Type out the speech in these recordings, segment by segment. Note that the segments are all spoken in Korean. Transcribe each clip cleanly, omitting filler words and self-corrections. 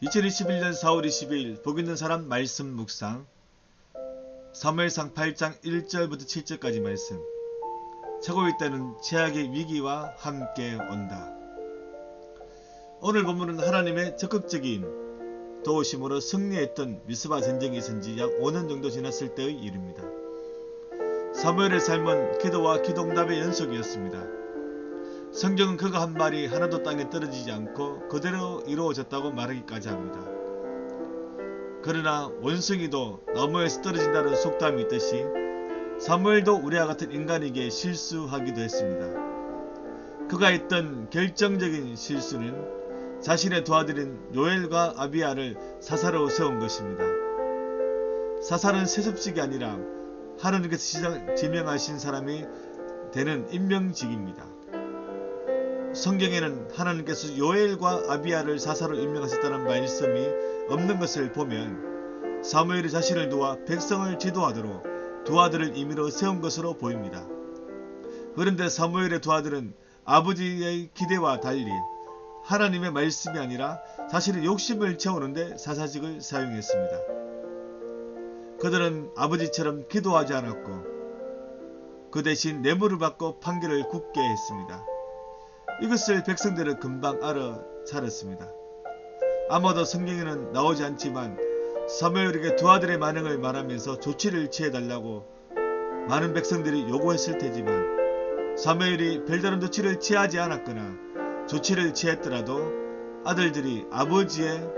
2021년 4월 22일 복 있는 사람 말씀 묵상 사무엘상 8장 1절부터 7절까지 말씀. 차고 있다는 최악의 위기와 함께 온다. 오늘 본문은 하나님의 적극적인 도우심으로 승리했던 미스바 전쟁이 있은 지 약 5년 정도 지났을 때의 일입니다. 사무엘의 삶은 기도와 기도응답의 연속이었습니다. 성경은 그가 한 말이 하나도 땅에 떨어지지 않고 그대로 이루어졌다고 말하기까지 합니다. 그러나 원숭이도 나무에서 떨어진다는 속담이 있듯이 사무엘도 우리와 같은 인간에게 실수하기도 했습니다. 그가 했던 결정적인 실수는 자신의 도아들인 요엘과 아비야를 사사로 세운 것입니다. 사사는 세습직이 아니라 하나님께서 지명하신 사람이 되는 임명직입니다. 성경에는 하나님께서 요엘과 아비야를 사사로 임명하셨다는 말씀이 없는 것을 보면 사무엘이 자신을 도와 백성을 지도하도록 두 아들을 임의로 세운 것으로 보입니다. 그런데 사무엘의 두 아들은 아버지의 기대와 달리 하나님의 말씀이 아니라 자신의 욕심을 채우는데 사사직을 사용했습니다. 그들은 아버지처럼 기도하지 않았고 그 대신 뇌물을 받고 판결을 굳게 했습니다. 이것을 백성들은 금방 알아차렸습니다. 아마도 성경에는 나오지 않지만 사무엘에게 두 아들의 만행을 말하면서 조치를 취해달라고 많은 백성들이 요구했을 테지만 사무엘이 별다른 조치를 취하지 않았거나 조치를 취했더라도 아들들이 아버지의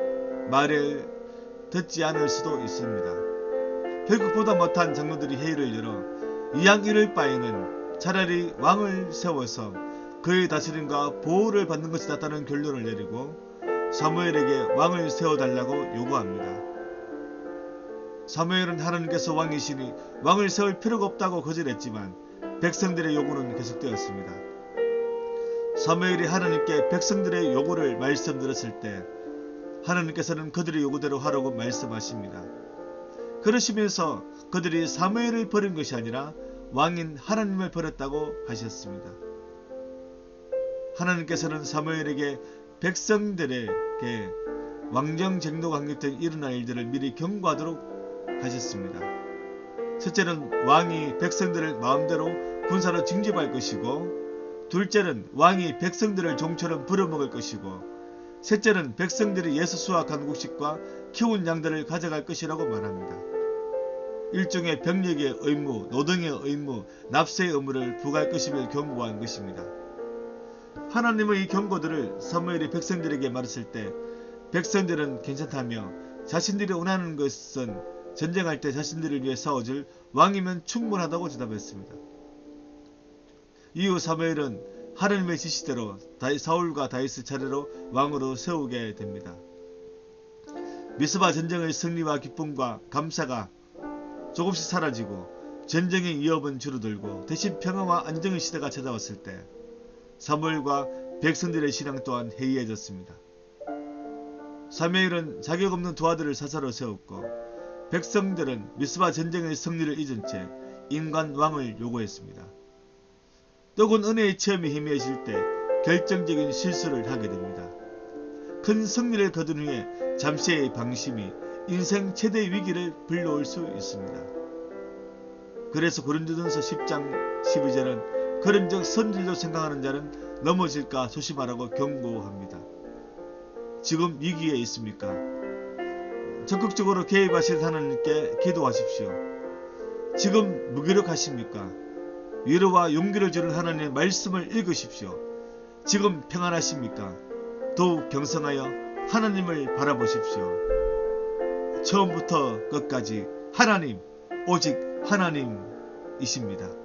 말을 듣지 않을 수도 있습니다. 결국 보다 못한 장로들이 회의를 열어 이왕 이럴 바에는 차라리 왕을 세워서 그의 다스림과 보호를 받는 것이 낫다는 결론을 내리고 사무엘에게 왕을 세워달라고 요구합니다. 사무엘은 하나님께서 왕이시니 왕을 세울 필요가 없다고 거절했지만 백성들의 요구는 계속되었습니다. 사무엘이 하나님께 백성들의 요구를 말씀드렸을 때 하나님께서는 그들의 요구대로 하라고 말씀하십니다. 그러시면서 그들이 사무엘을 버린 것이 아니라 왕인 하나님을 버렸다고 하셨습니다. 하나님께서는 사무엘에게 백성들에게 왕정쟁노가 강력히 일어날 일들을 미리 경고하도록 하셨습니다. 첫째는 왕이 백성들을 마음대로 군사로 징집할 것이고, 둘째는 왕이 백성들을 종처럼 부려먹을 것이고, 셋째는 백성들이 예수 수확한 곡식과 키운 양들을 가져갈 것이라고 말합니다. 일종의 병력의 의무, 노동의 의무, 납세의 의무를 부과할 것임을 경고한 것입니다. 하나님의 이 경고들을 사무엘이 백성들에게 말했을 때 백성들은 괜찮다며 자신들이 원하는 것은 전쟁할 때 자신들을 위해 싸워줄 왕이면 충분하다고 대답했습니다. 이후 사무엘은 하나님의 지시대로 사울과 다윗을 차례로 왕으로 세우게 됩니다. 미스바 전쟁의 승리와 기쁨과 감사가 조금씩 사라지고 전쟁의 위협은 줄어들고 대신 평화와 안정의 시대가 찾아왔을 때 사무엘과 백성들의 신앙 또한 해이해졌습니다. 사무엘은 자격 없는 두 아들을 사사로 세웠고 백성들은 미스바 전쟁의 승리를 잊은 채 인간 왕을 요구했습니다. 떡은 은혜의 체험이 희미해질 때 결정적인 실수를 하게 됩니다. 큰 승리를 거둔 후에 잠시의 방심이 인생 최대 위기를 불러올 수 있습니다. 그래서 고린도전서 10장 12절은 그런즉 선질로 생각하는 자는 넘어질까 조심하라고 경고합니다. 지금 위기에 있습니까? 적극적으로 개입하신 하나님께 기도하십시오. 지금 무기력하십니까? 위로와 용기를 주는 하나님의 말씀을 읽으십시오. 지금 평안하십니까? 더욱 경성하여 하나님을 바라보십시오. 처음부터 끝까지 하나님, 오직 하나님이십니다.